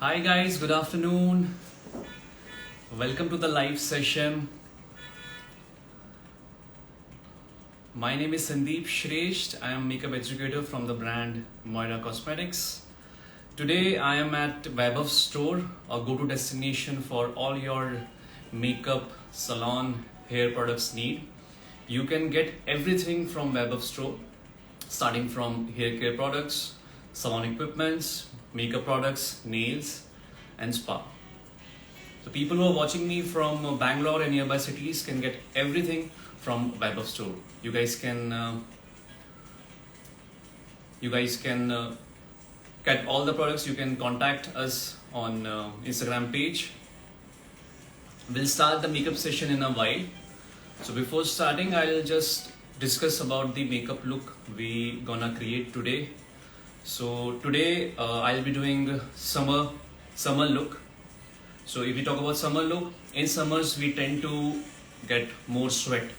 Hi guys, good afternoon. Welcome to the live session. My name is Sandeep Shresht. I am makeup educator from the brand Moira Cosmetics. Today I am at Vaibhav store, a go-to destination for all your makeup, salon, hair products need. You can get everything from Vaibhav store, starting from hair care products, salon equipments, makeup products, nails, and spa. So people who are watching me from Bangalore and nearby cities can get everything from Vaibhav store. You guys can get all the products. You can contact us on Instagram page. We'll start the makeup session in a while. So before starting, I'll just discuss about the makeup look we gonna create today. So today I'll be doing summer look. So if we talk about summer look, in summers we tend to get more sweat.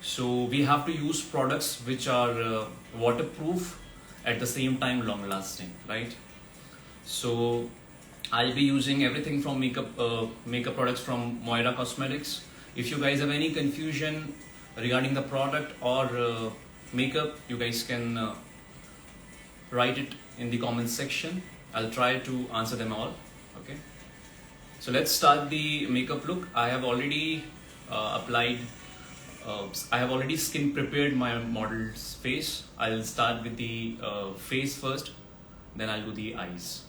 So we have to use products which are waterproof at the same time long lasting, right? So I'll be using everything from makeup products from Moira Cosmetics. If you guys have any confusion regarding the product or makeup, you guys can write it in the comments section. I'll try to answer them all. Okay, so let's start the makeup look. I have already skin prepared my model's face. I'll start with the face first, then I'll do the eyes.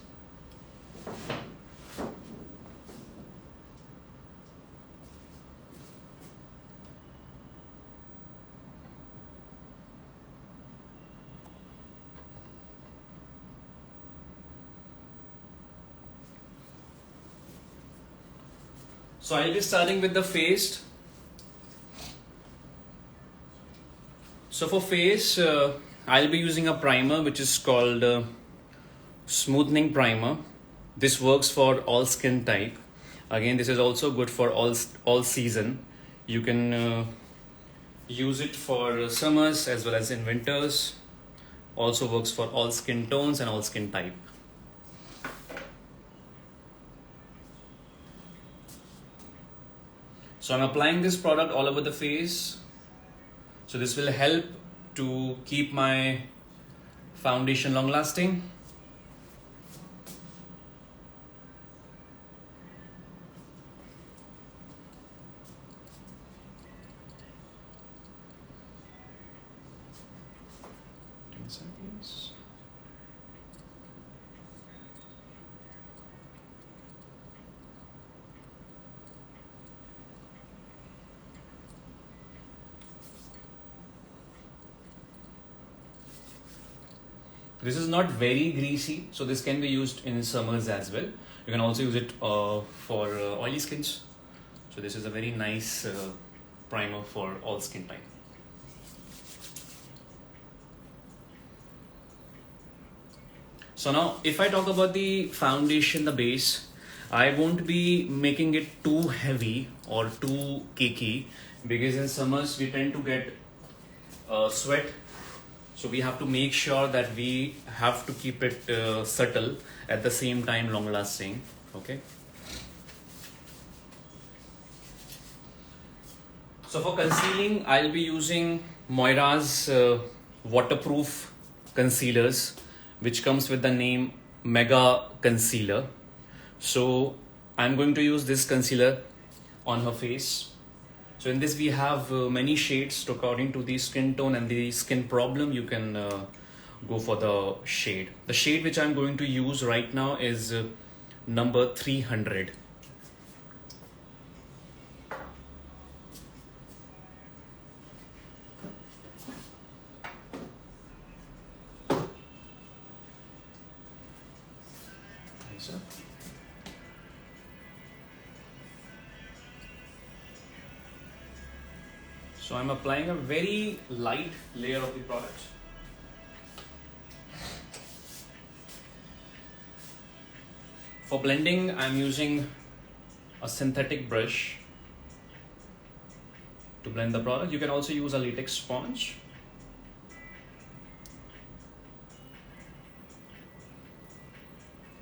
So I'll be starting with the face. So for face, I'll be using a primer which is called smoothing primer. This works for all skin type. Again, this is also good for all season. You can use it for summers as well as in winters. Also works for all skin tones and all skin type. So I'm applying this product all over the face. So this will help to keep my foundation long lasting. This is not very greasy, so this can be used in summers as well. You can also use it for oily skins. So this is a very nice primer for all skin type. So now if I talk about the foundation, the base, I won't be making it too heavy or too cakey, because in summers we tend to get sweat. So we have to make sure that we have to keep it subtle at the same time long lasting. Okay. So for concealing, I'll be using Moira's waterproof concealers, which comes with the name Mega Concealer. So I'm going to use this concealer on her face. So in this we have many shades. So according to the skin tone and the skin problem, you can go for the shade. The shade which I'm going to use right now is number 300. So I'm applying a very light layer of the product. For blending, I'm using a synthetic brush to blend the product. You can also use a latex sponge.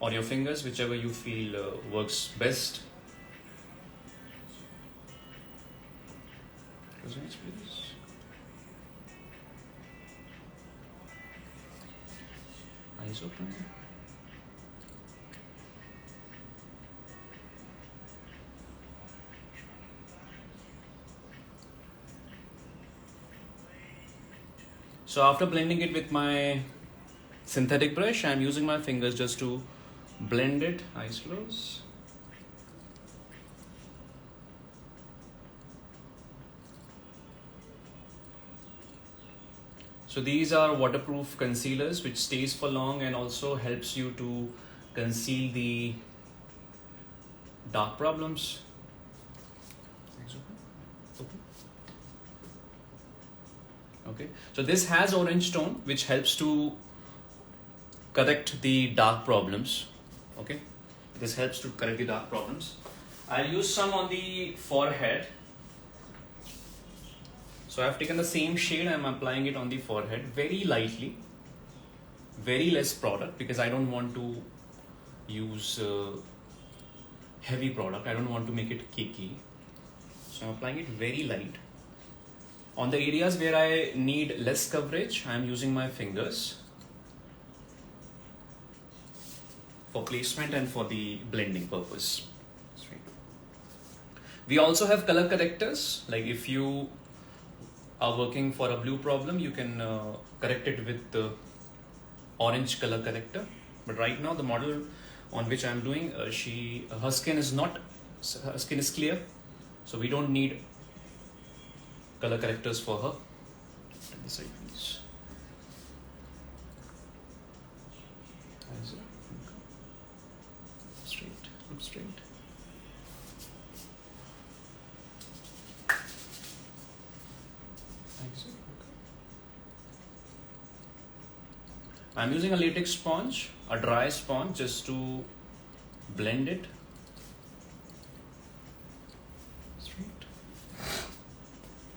or your fingers, whichever you feel works best. Close your eyes, please. Eyes open. So after blending it with my synthetic brush, I'm using my fingers just to blend it. Eyes closed. So these are waterproof concealers which stays for long and also helps you to conceal the dark problems. Okay, so this has orange tone which helps to correct the dark problems. Okay, this helps to correct the dark problems. I'll use some on the forehead. So I've taken the same shade, I'm applying it on the forehead very lightly, very less product, because I don't want to use heavy product. I don't want to make it cakey. So I'm applying it very light. On the areas where I need less coverage, I'm using my fingers for placement and for the blending purpose. We also have color correctors, like if you are working for a blue problem, you can correct it with the orange color corrector. But right now the model on which I'm doing, her skin is clear, so we don't need color correctors for her. At the side, please. Straight, look straight. I'm using a latex sponge, a dry sponge, just to blend it. Straight.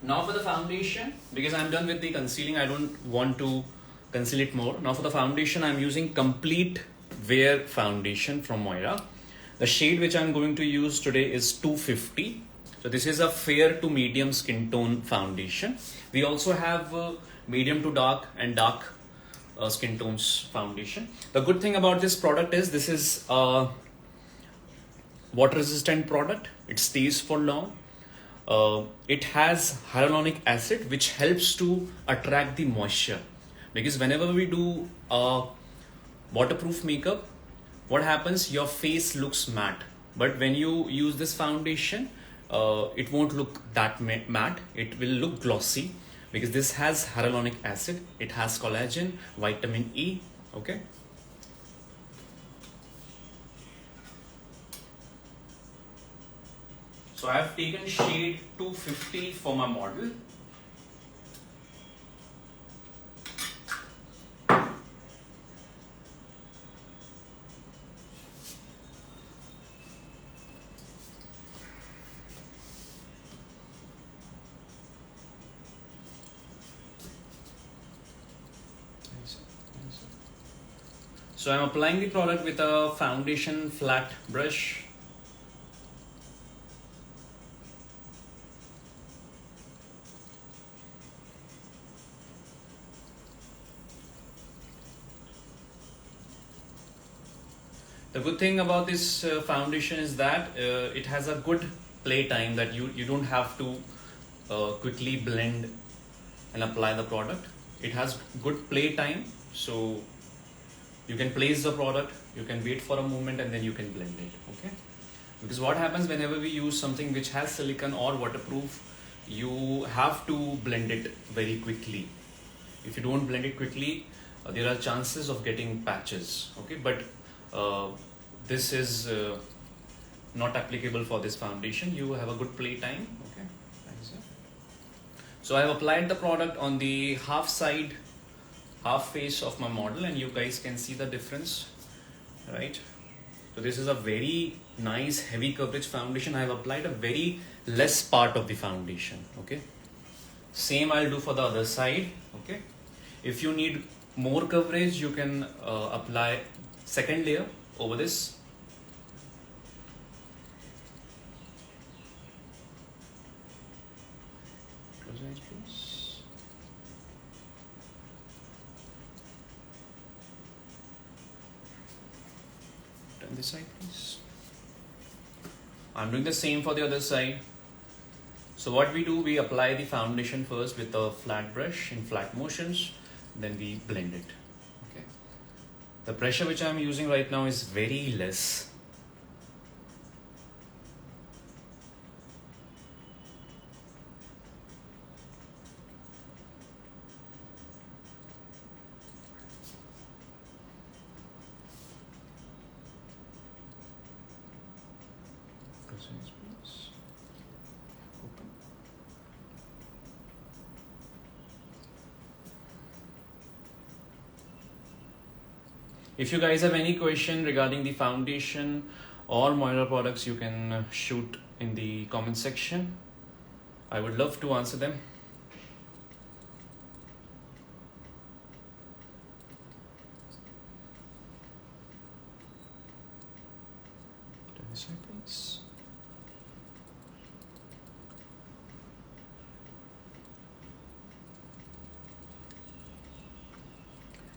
Now for the foundation, because I'm done with the concealing, I don't want to conceal it more. Now for the foundation, I'm using Complete Wear Foundation from Moira. The shade which I'm going to use today is 250. So this is a fair to medium skin tone foundation. We also have medium to dark and dark skin tones foundation. The good thing about this product is this is a water resistant product. It stays for long. It has hyaluronic acid which helps to attract the moisture, because whenever we do waterproof makeup, what happens, your face looks matte, but when you use this foundation, it won't look that matte. It will look glossy, because this has hyaluronic acid, it has collagen, vitamin E. Okay, so I have taken shade 250 for my model. So I'm applying the product with a foundation flat brush. The good thing about this foundation is that it has a good play time, that you don't have to quickly blend and apply the product. It has good play time, so you can place the product, you can wait for a moment, and then you can blend it. Okay, because what happens whenever we use something which has silicone or waterproof, you have to blend it very quickly. If you don't blend it quickly, there are chances of getting patches. Okay, but this is not applicable for this foundation. You have a good play time. Okay, so I have applied the product on the half face of my model, and you guys can see the difference, right? So this is a very nice heavy coverage foundation. I have applied a very less part of the foundation. Okay, same I'll do for the other side. Okay, if you need more coverage, you can apply second layer over this. Close your eyes, please. Turn this side, please. I'm doing the same for the other side. So what we do, we apply the foundation first with a flat brush in flat motions, then we blend it. Okay. The pressure which I'm using right now is very less. If you guys have any question regarding the foundation or Moira products, you can shoot in the comment section. I would love to answer them. Turn this way, please.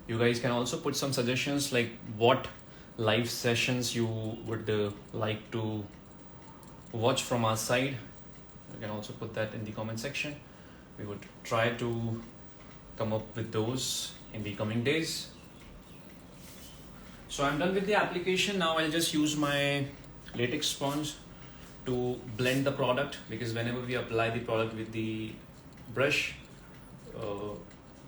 You guys can also put some suggestions like what live sessions you would like to watch from our side. You can also put that in the comment section. We would try to come up with those in the coming days. So I'm done with the application. Now I'll just use my latex sponge to blend the product, because whenever we apply the product with the brush,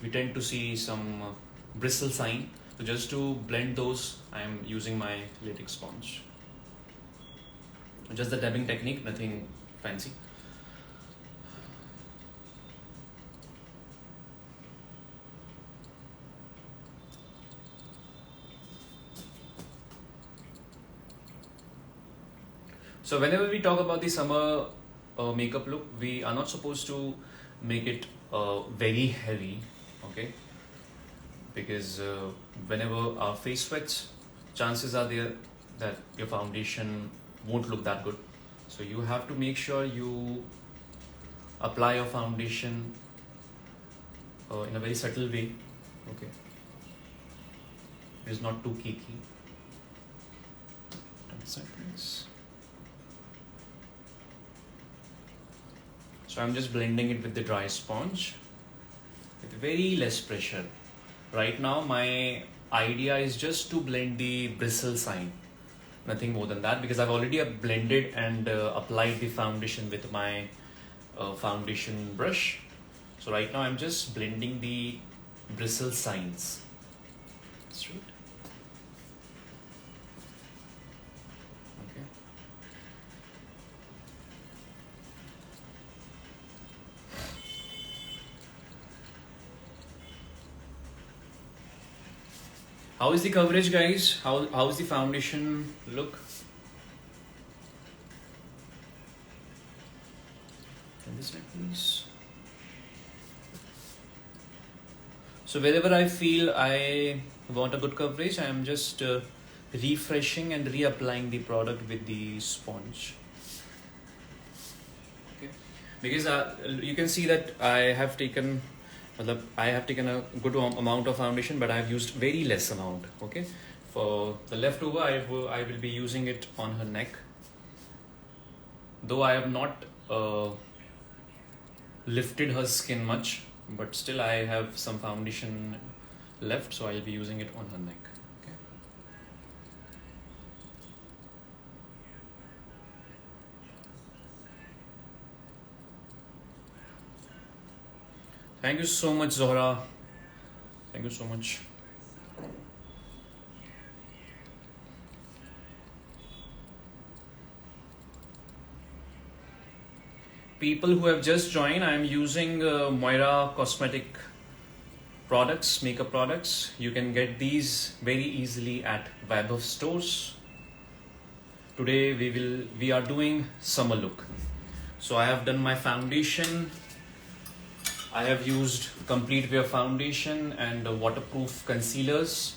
we tend to see some bristle sign. So just to blend those, I am using my latex sponge. Just the dabbing technique, nothing fancy. So whenever we talk about the summer makeup look, we are not supposed to make it very heavy, okay? Because whenever our face sweats, chances are there that your foundation won't look that good. So you have to make sure you apply your foundation in a very subtle way, okay? It is not too cakey. Turn this side, please. So I'm just blending it with the dry sponge with very less pressure. Right now my idea is just to blend the bristle sign, nothing more than that, because I've already blended and applied the foundation with my foundation brush. So right now I'm just blending the bristle signs. That's right. Okay. How is the coverage, guys? How is the foundation look? Turn this way, please. So wherever I feel I want a good coverage, I am just refreshing and reapplying the product with the sponge. Okay, because you can see that I have taken a good amount of foundation, but I have used very less amount. Okay, for the leftover, I will be using it on her neck. Though I have not lifted her skin much, but still I have some foundation left, so I'll be using it on her neck. Okay. Thank you so much, Zohra. Thank you so much. People who have just joined, I am using Moira cosmetic products, makeup products. You can get these very easily at vaibhavstores. Today we are doing summer look. So I have done my foundation. I have used complete wear foundation and waterproof concealers.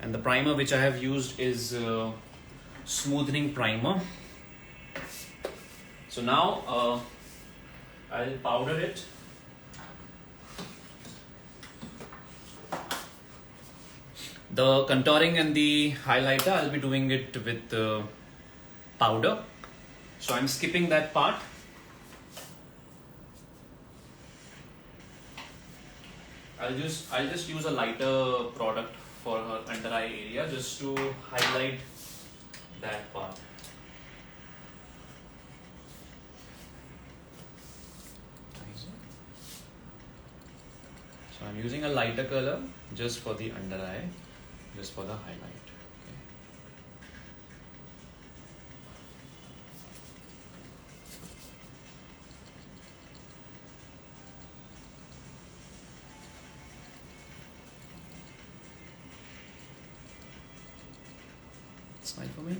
and the primer which I have used is smoothing primer. So now I'll powder it. The contouring and the highlighter, I'll be doing it with powder. So I'm skipping that part. I'll just use a lighter product for her under eye area just to highlight that part. So I'm using a lighter color just for the under eye, just for the highlight. Smile for me.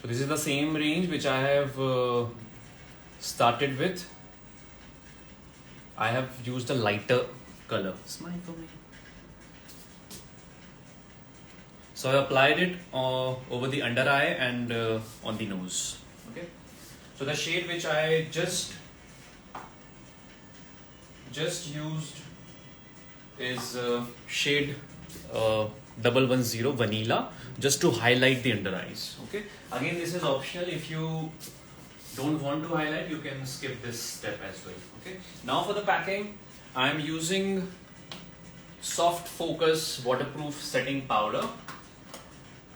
So this is the same range which I have started with. I have used a lighter color. Smile for me. So I applied it over the under eye and on the nose. Okay. So the shade which I just used is shade 110 vanilla, just to highlight the under eyes. Okay. Again, this is optional. If you don't want to highlight, you can skip this step as well. Okay. Now for the packing, I am using Soft Focus waterproof setting powder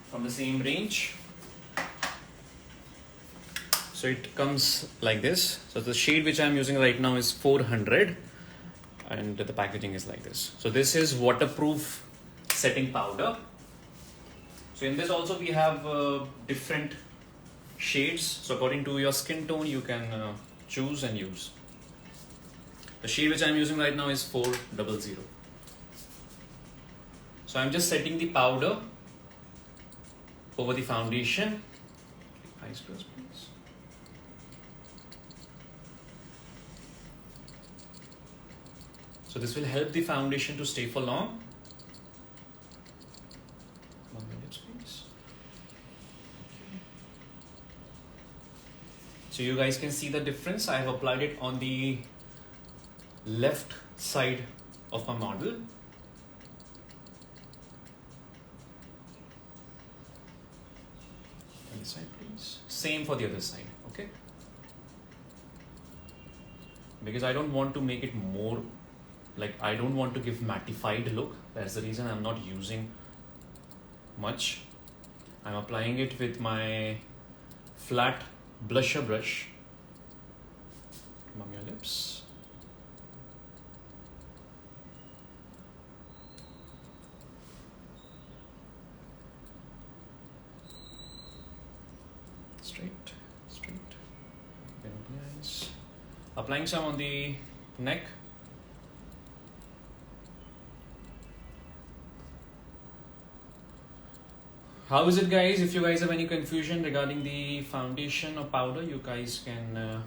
from the same range. So it comes like this. So the shade which I am using right now is 400, and the packaging is like this. So this is waterproof setting powder. So in this also we have different shades. So according to your skin tone, you can choose and use. The shade which I am using right now is 400. So I'm just setting the powder over the foundation. Eyes closed, please. So this will help the foundation to stay for long. 1 minute, please. Okay. So you guys can see the difference. I have applied it on the left side of my model. On this side, please. Same for the other side, okay? Because I don't want to make it more, like I don't want to give mattified look. That's the reason I'm not using much. I'm applying it with my flat blusher brush on your lips. Straight. Open the eyes. Applying some on the neck. How is it, guys? If you guys have any confusion regarding the foundation or powder, you guys can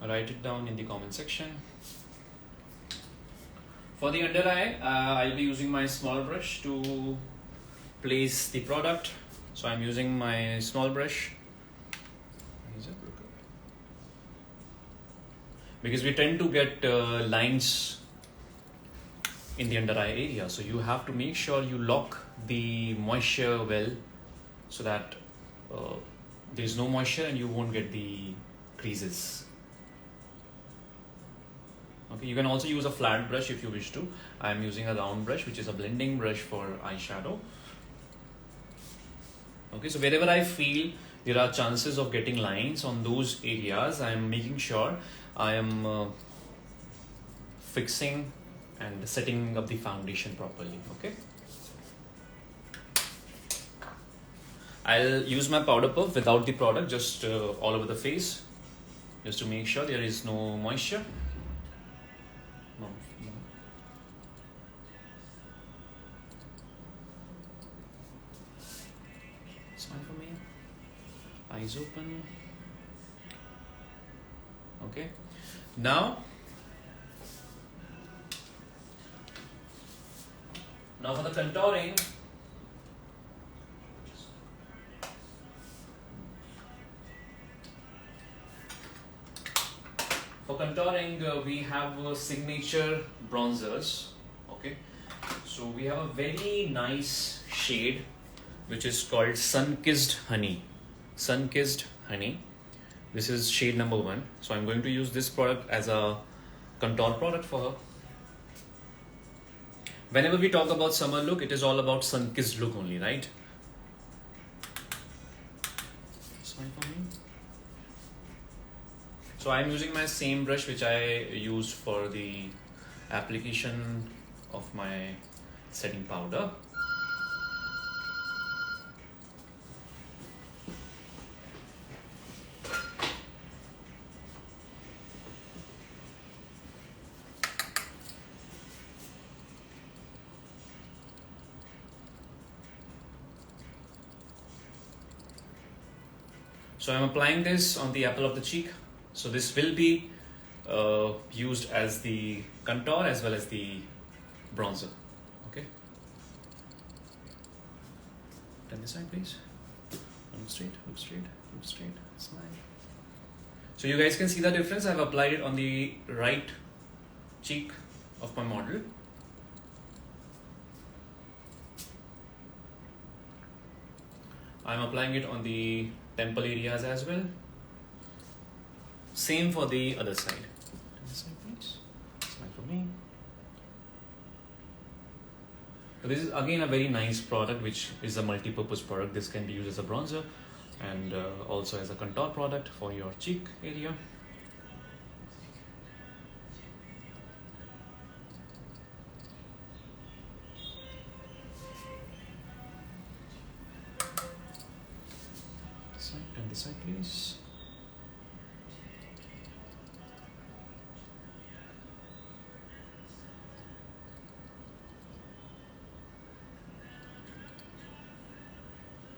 write it down in the comment section. For the under eye, I'll be using my small brush to place the product. So I'm using my small brush. Because we tend to get lines in the under eye area, so you have to make sure you lock the moisture well, so that there is no moisture and you won't get the creases. Okay, you can also use a flat brush if you wish to. I am using a round brush, which is a blending brush for eyeshadow. Okay, so wherever I feel there are chances of getting lines on those areas, I am making sure I am fixing and setting up the foundation properly. Okay, I'll use my powder puff without the product, just all over the face, just to make sure there is no moisture. No. Smile for me. Eyes open. Okay, now Now for the contouring, we have signature bronzers. Okay, so we have a very nice shade which is called Sun-Kissed Honey. Sun-Kissed Honey. This is shade number 1. So I'm going to use this product as a contour product for her. Whenever we talk about summer look, it is all about sun-kissed look only, right? Smile for me. So I'm using my same brush which I used for the application of my setting powder. So I'm applying this on the apple of the cheek. So this will be used as the contour as well as the bronzer. Okay. Turn this side, please. Look straight, look straight, look straight. Smile. So you guys can see the difference. I've applied it on the right cheek of my model. I'm applying it on the temple areas as well. Same for the other side. Turn this side, please. Smile for me. So this is again a very nice product, which is a multi-purpose product. This can be used as a bronzer and also as a contour product for your cheek area. And this side, please.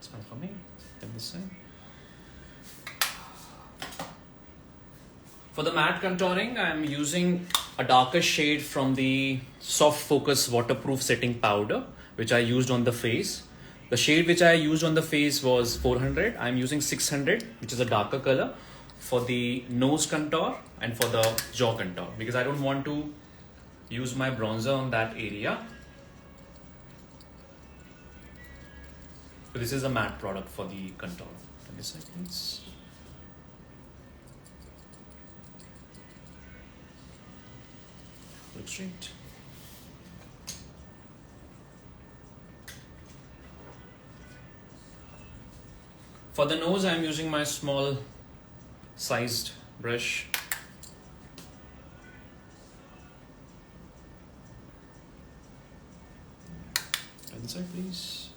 Smile for me. And this side. For the matte contouring, I am using a darker shade from the Soft Focus Waterproof Setting Powder, which I used on the face. The shade which I used on the face was 400. I'm using 600, which is a darker color, for the nose contour and for the jaw contour, because I don't want to use my bronzer on that area. So this is a matte product for the contour. On this side, please. Look straight. For the nose, I am using my small sized brush. Inside, please.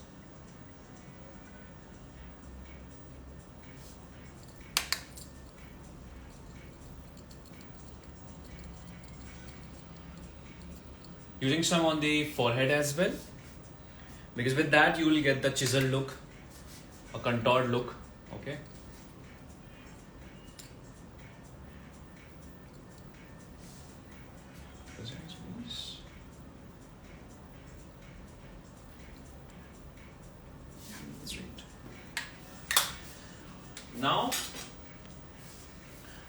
Using some on the forehead as well, because with that you will get the chisel look, a contoured look. Okay. Now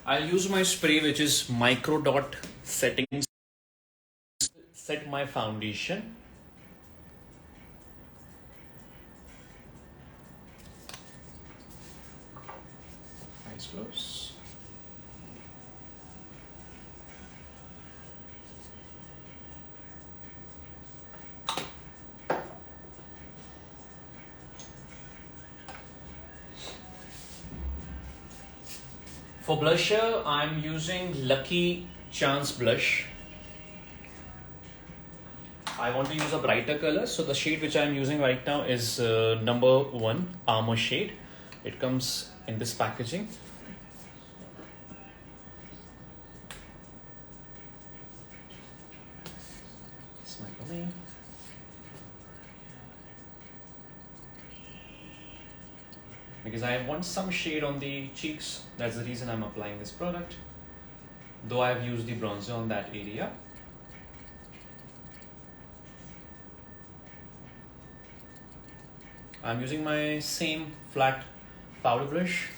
I'll use my spray, which is micro dot settings. Set my foundation. Eyes closed. For blusher, I'm using Lucky Chance blush. I want to use a brighter color, so the shade which I am using right now is number 1 Armor shade. It comes in this packaging. Smile for me. Because I want some shade on the cheeks, that's the reason I'm applying this product. Though I have used the bronzer on that area. I'm using my same flat powder brush.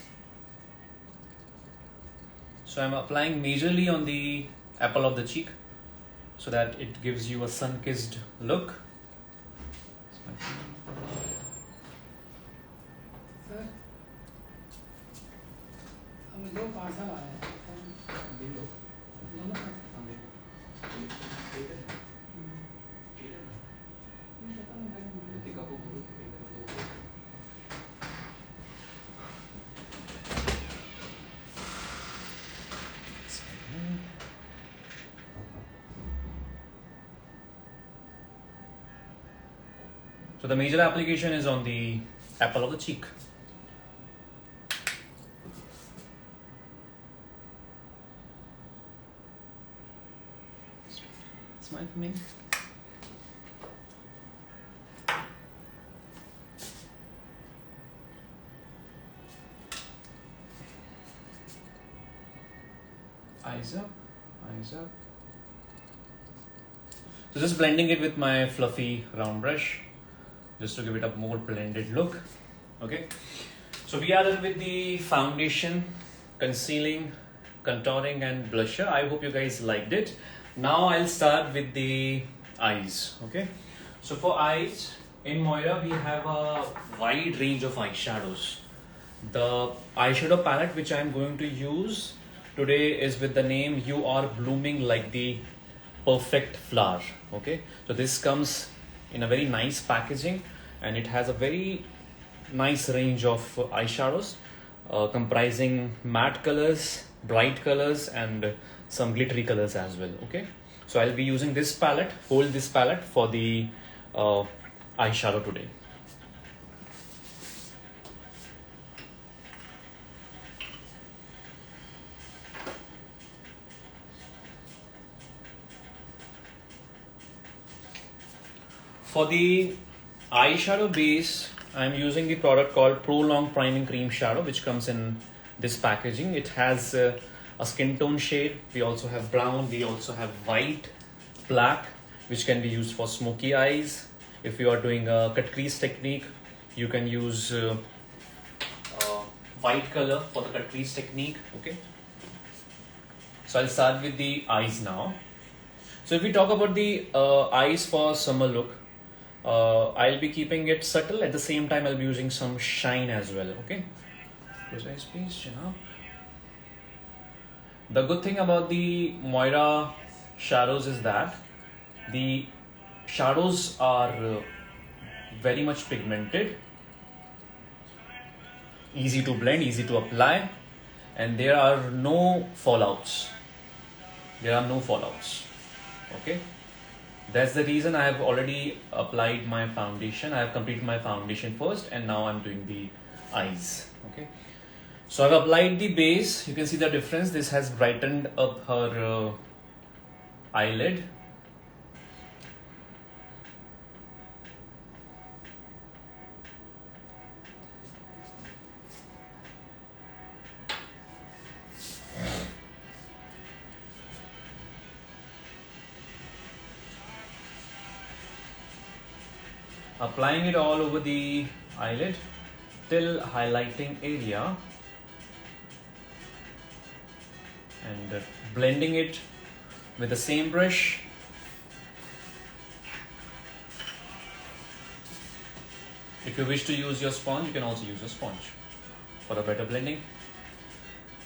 So I'm applying majorly on the apple of the cheek so that it gives you a sun-kissed look. Sir हम दो parcel आए हैं दोनों So the major application is on the apple of the cheek. Smile for me. Eyes up, eyes up. So just blending it with my fluffy round brush, just to give it a more blended look. Okay. So we are done with the foundation, concealing, contouring and blusher. I hope you guys liked it. Now I'll start with the eyes. Okay. So for eyes, in Moira we have a wide range of eyeshadows. The eyeshadow palette which I'm going to use today is with the name You Are Blooming Like the Perfect Flower. Okay, so this comes in a very nice packaging and it has a very nice range of eyeshadows comprising matte colors, bright colors and some glittery colors as well. Okay, so I'll be using this palette, hold this palette for the eyeshadow today. For the eyeshadow base, I'm using the product called Pro Long Priming Cream Shadow, which comes in this packaging. It has a skin tone shade. We also have brown. We also have white, black, which can be used for smoky eyes. If you are doing a cut crease technique, you can use white color for the cut crease technique. Okay. So I'll start with the eyes now. So if we talk about the eyes for summer look, I'll be keeping it subtle. At the same time, I'll be using some shine as well. Okay, close eyes please. The good thing about the Moira shadows is that the shadows are very much pigmented, easy to blend, easy to apply, and there are no fallouts. Okay. That's the reason I have already applied my foundation. I have completed my foundation first and now I'm doing the eyes. Okay. So I've applied the base. You can see the difference. This has brightened up her eyelid. Applying it all over the eyelid till highlighting area and blending it with the same brush. If you wish to use your sponge, you can also use a sponge for a better blending.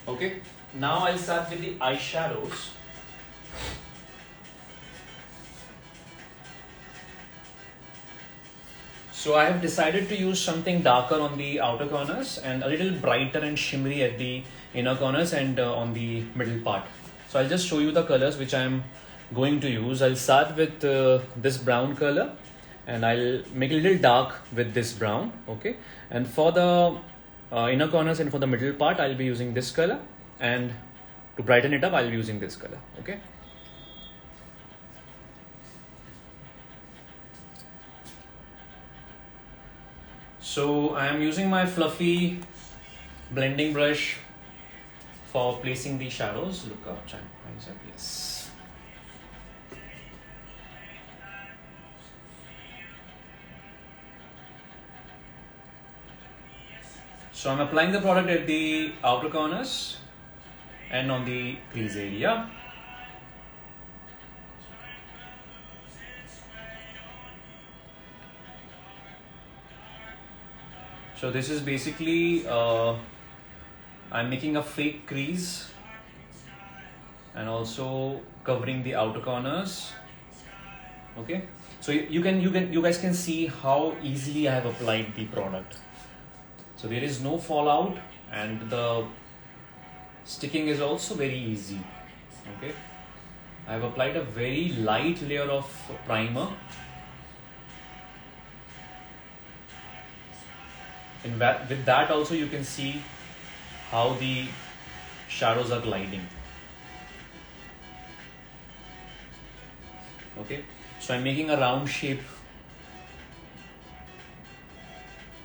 Okay, now I'll start with the eyeshadows. So I have decided to use something darker on the outer corners and a little brighter and shimmery at the inner corners and on the middle part. So I'll just show you the colors which I'm going to use. I'll start with this brown color and I'll make it a little dark with this brown. Okay, and for the inner corners and for the middle part, I'll be using this color, and to brighten it up, I'll be using this color. Okay. So I am using my fluffy blending brush for placing the shadows. Look up, eyes up, yes. So I'm applying the product at the outer corners and on the crease area. So this is basically I'm making a fake crease and also covering the outer corners. Okay, so you guys can see how easily I have applied the product. So there is no fallout and the sticking is also very easy. Okay, I have applied a very light layer of primer. With that also you can see how the shadows are gliding. Okay, so I'm making a round shape.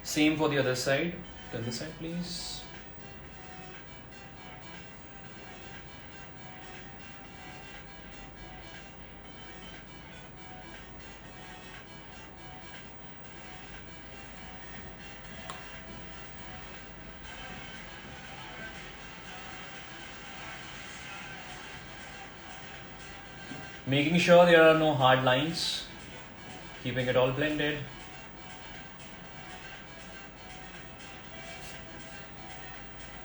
Same for the other side. Turn this side please. Making sure there are no hard lines, keeping it all blended.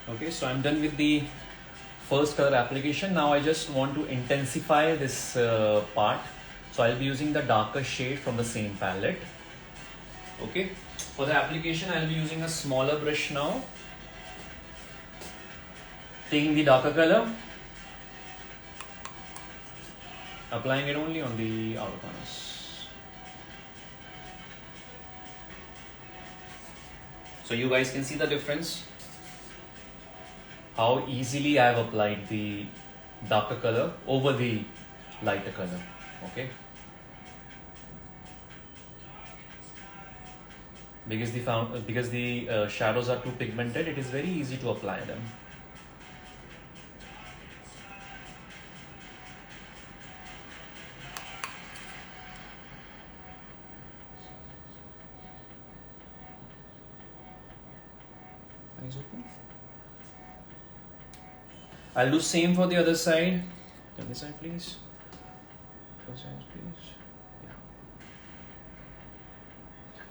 Okay, so I'm done with the first color application. Now I just want to intensify this part. So I'll be using the darker shade from the same palette. Okay, for the application I'll be using a smaller brush now. Taking the darker color, applying it only on the outer corners. So you guys can see the difference, how easily I have applied the darker color over the lighter color. Okay, because the shadows are too pigmented, it is very easy to apply them. Eyes open. I'll do same for the other side. Turn this side please. Close your eyes please. Yeah.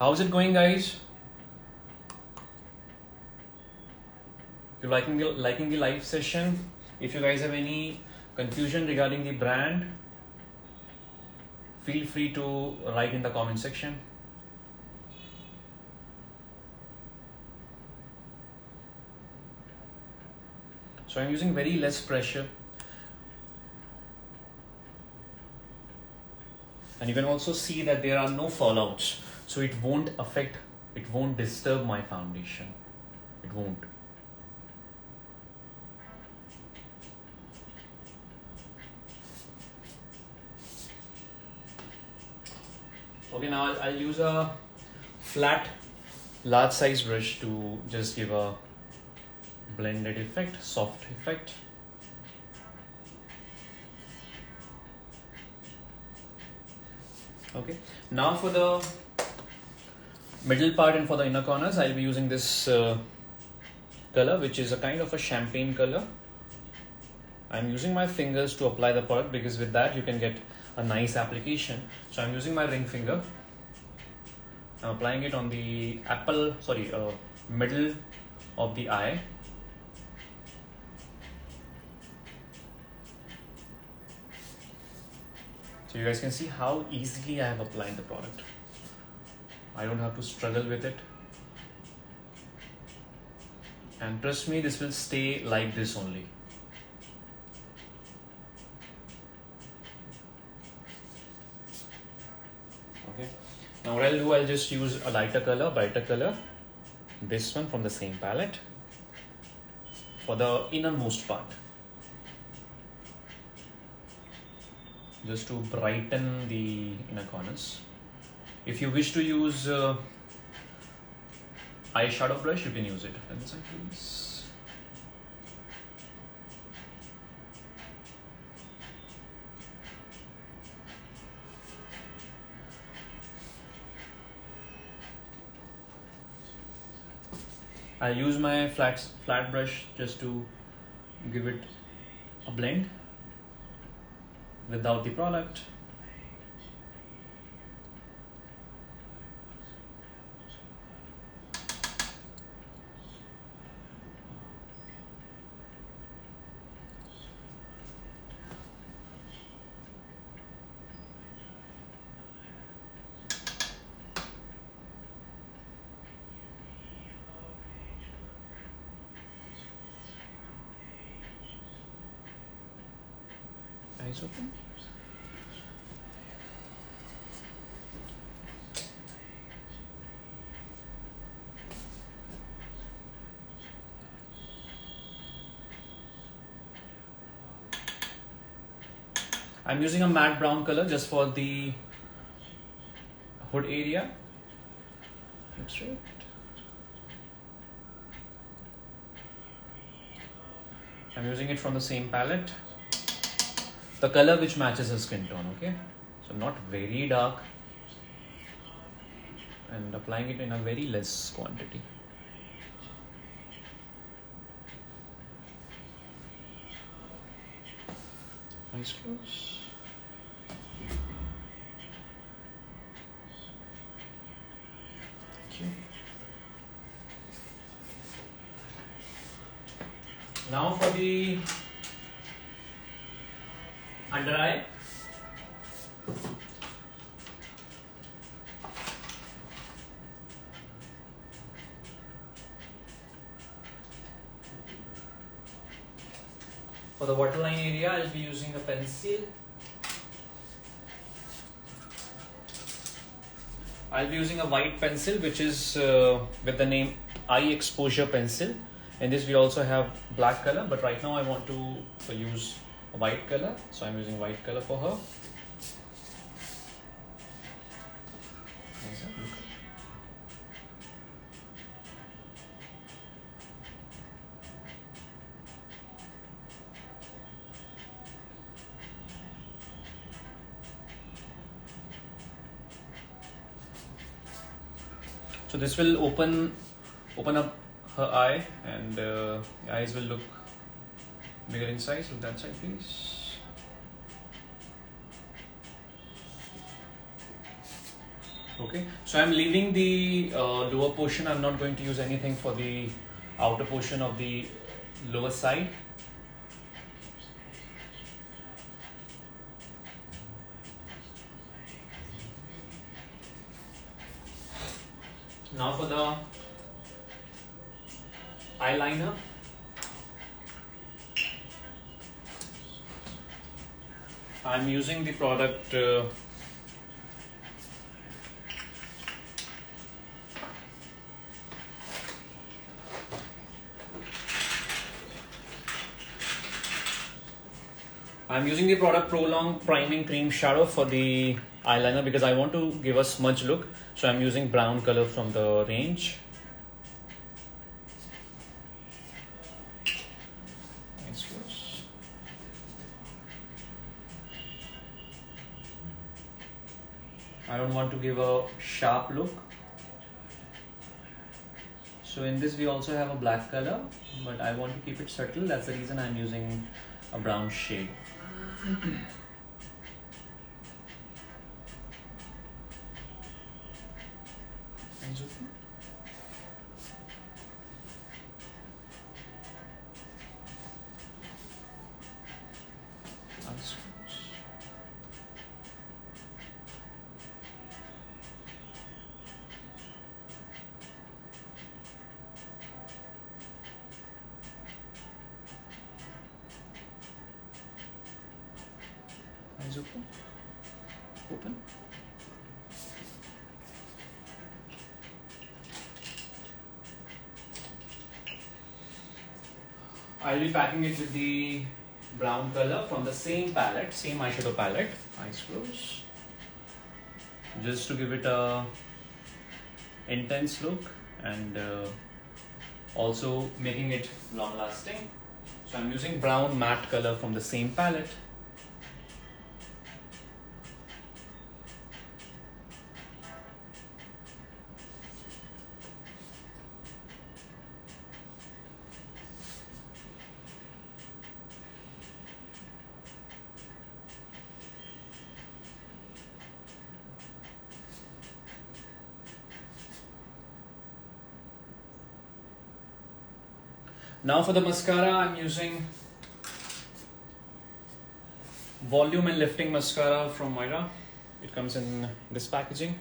How's it going, guys? If you're liking the live session, if you guys have any confusion regarding the brand, feel free to write in the comment section. So I'm using very less pressure. And you can also see that there are no fallouts. So it won't disturb my foundation. It won't. Okay, now I'll use a flat, large size brush to just give a blended effect, soft effect. Okay, now for the middle part and for the inner corners, I'll be using this color, which is a kind of a champagne color. I'm using my fingers to apply the product because with that you can get a nice application. So I'm using my ring finger. I'm applying it on the middle of the eye. So you guys can see how easily I have applied the product. I don't have to struggle with it. And trust me, this will stay like this only. Okay. Now what I'll do, I'll just use a lighter color, brighter color. This one from the same palette for the innermost part. Just to brighten the inner corners. If you wish to use eyeshadow brush, you can use it. Let me see, please. I'll use my flat brush just to give it a blend without the product. Eyes open. I'm using a matte brown color just for the hood area. Looks straight. I'm using it from the same palette. The color which matches her skin tone, okay? So not very dark. And applying it in a very less quantity. Eyes close. Okay. Now for the under eye. For the waterline area, I'll be using a pencil. I'll be using a white pencil which is with the name Eye Exposure Pencil. In this we also have black color, but right now I want to use a white color, so I'm using white color for her. So this will open up her eye, and the eyes will look bigger in size. Look that side, please. Okay, so I'm leaving the lower portion. I'm not going to use anything for the outer portion of the lower side. Now for the eyeliner. I'm using the product Prolong Priming Cream Shadow for the eyeliner because I want to give a smudge look. So I'm using brown color from the range. Eyes close. I don't want to give a sharp look. So in this we also have a black color, but I want to keep it subtle. That's the reason I'm using a brown shade. Eyes open. Eyes closed. Eyes open. Open. I'll be packing it with the brown color from the same palette, same eyeshadow palette. Eyes closed. Just to give it a intense look and also making it long lasting. So I'm using brown matte color from the same palette. Now for the mascara, I'm using volume and lifting mascara from Moira. It comes in this packaging,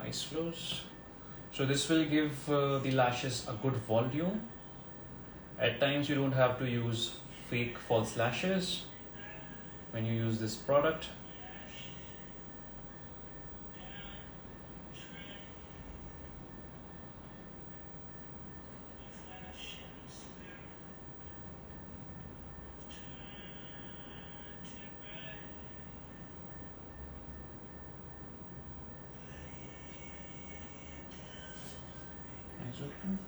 Ice Flows. So this will give the lashes a good volume. At times you don't have to use fake false lashes when you use this product. Eyes open.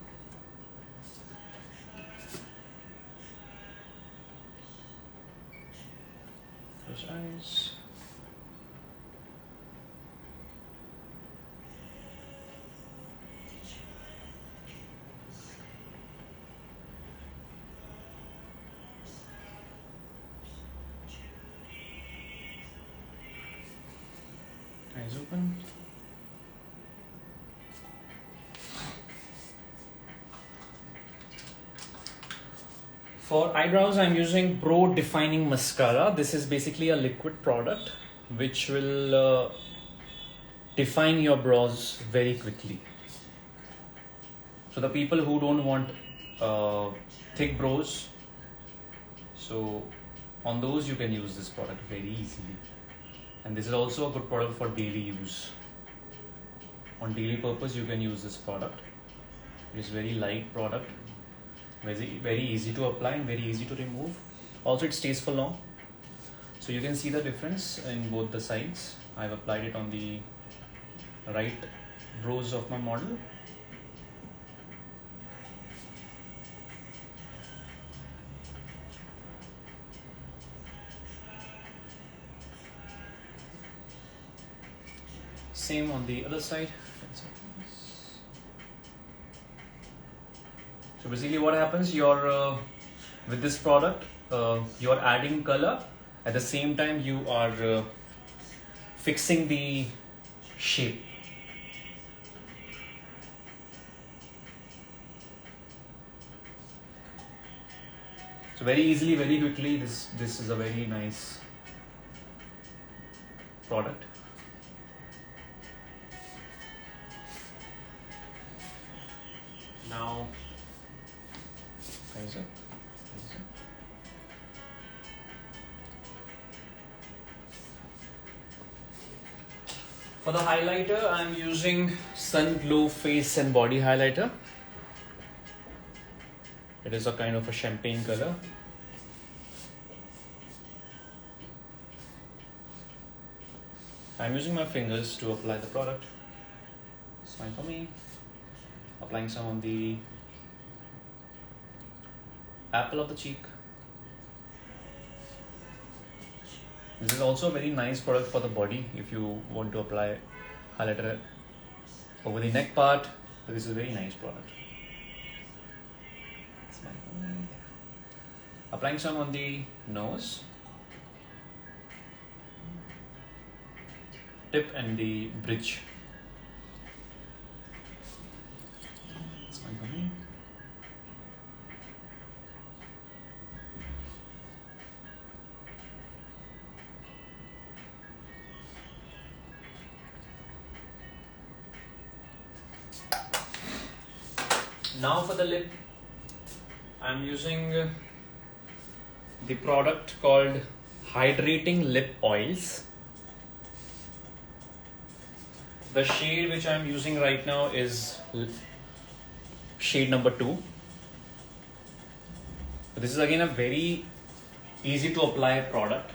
Close eyes. Eyes open. For eyebrows, I'm using Pro Defining Mascara. This is basically a liquid product which will define your brows very quickly. So the people who don't want thick brows, so on those you can use this product very easily. And this is also a good product for daily use. On daily purpose, you can use this product. It is very light product. Very easy to apply and very easy to remove. Also, it stays for long. So you can see the difference in both the sides. I've applied it on the right brows of my model. Same on the other side. So basically what happens, with this product, you're adding color. At the same time, you are fixing the shape. So very easily, very quickly, this is a very nice product. Now, for the highlighter, I'm using Sun Glow Face and Body Highlighter. It is a kind of a champagne color. I'm using my fingers to apply the product. Smile for me. Applying some on the apple of the cheek. This is also a very nice product for the body if you want to apply highlighter over the neck part. So this is a very nice product. Applying some on the nose, tip and the bridge. Now for the lip, I'm using the product called Hydrating Lip Oils. The shade which I'm using right now is shade number 2. This is again a very easy to apply product.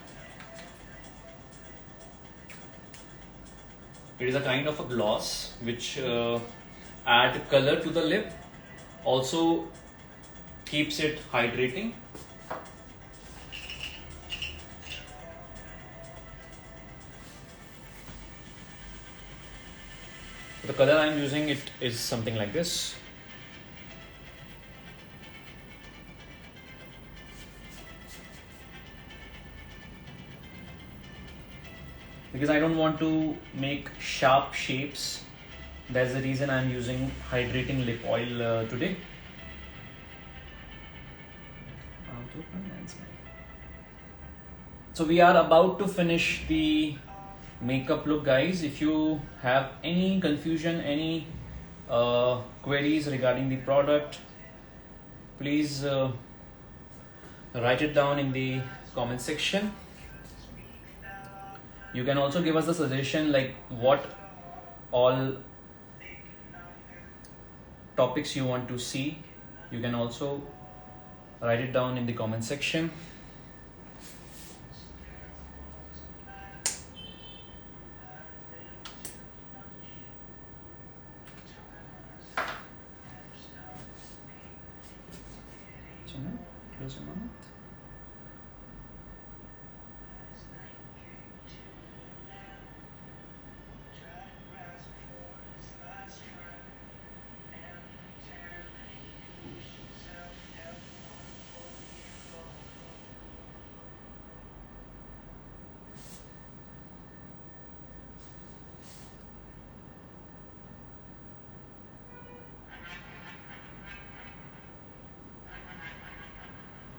It is a kind of a gloss which add color to the lip, also keeps it hydrating. The color I'm using it is something like this. Because I don't want to make sharp shapes, that's the reason I'm using hydrating lip oil today. open and smile. So we are about to finish the makeup look, guys. If you have any confusion, any queries regarding the product, please write it down in the comment section. You can also give us a suggestion like what all topics you want to see. You can also write it down in the comment section. Close your mouth.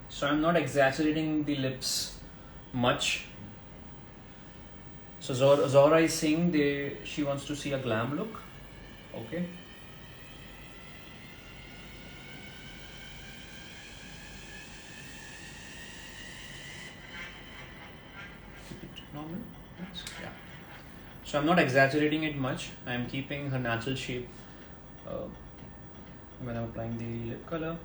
So I'm not exaggerating the lips much. So Zora is saying she wants to see a glam look. Okay. Keep it normal. Yes. Yeah. So I'm not exaggerating it much. I'm keeping her natural shape when I'm applying the lip color.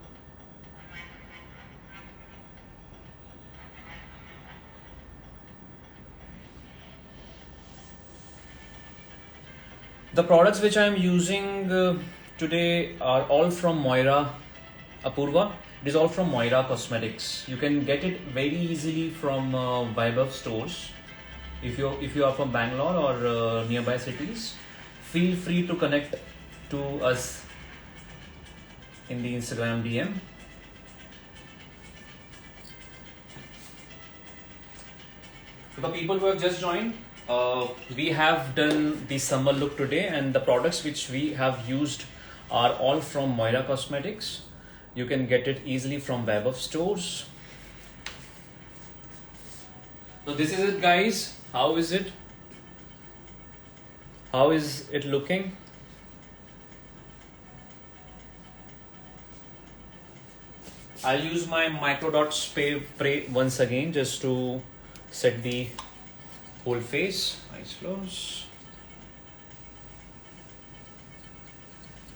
The products which I am using today are all from Moira, Apurva. It is all from Moira Cosmetics. You can get it very easily from vaibhavstores. If you are from Bangalore or nearby cities, feel free to connect to us in the Instagram DM. For the people who have just joined, we have done the summer look today, and the products which we have used are all from Moira Cosmetics. You can get it easily from vaibhavstores. So this is it, guys. How is it? How is it looking? I'll use my micro dot spray once again just to set the whole face. Eyes closed.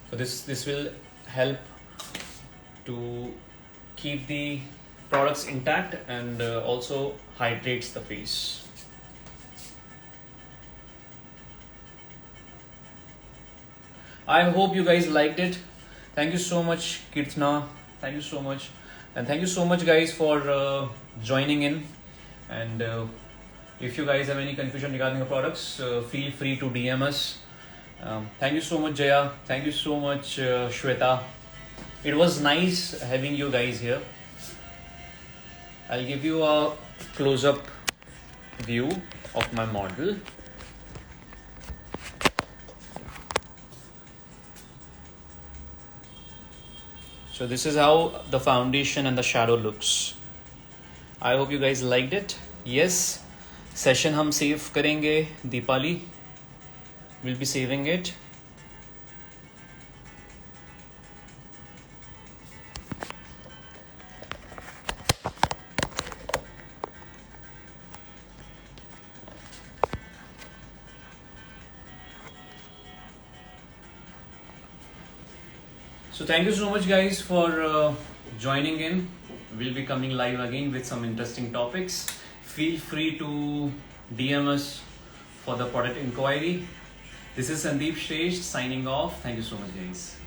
So this will help to keep the products intact and also hydrates the face. I hope you guys liked it. Thank you so much, Kirtana. Thank you so much, and thank you so much, guys, for joining in. And if you guys have any confusion regarding the products, feel free to DM us. Thank you so much, Jaya. Thank you so much, Shweta. It was nice having you guys here. I'll give you a close-up view of my model. So this is how the foundation and the shadow looks. I hope you guys liked it. Yes, session हम save करेंगे. Deepali will be saving it. So thank you so much, guys, for joining in. We'll be coming live again with some interesting topics. Feel free to DM us for the product inquiry. This is Sandeep Shresht signing off. Thank you so much, guys.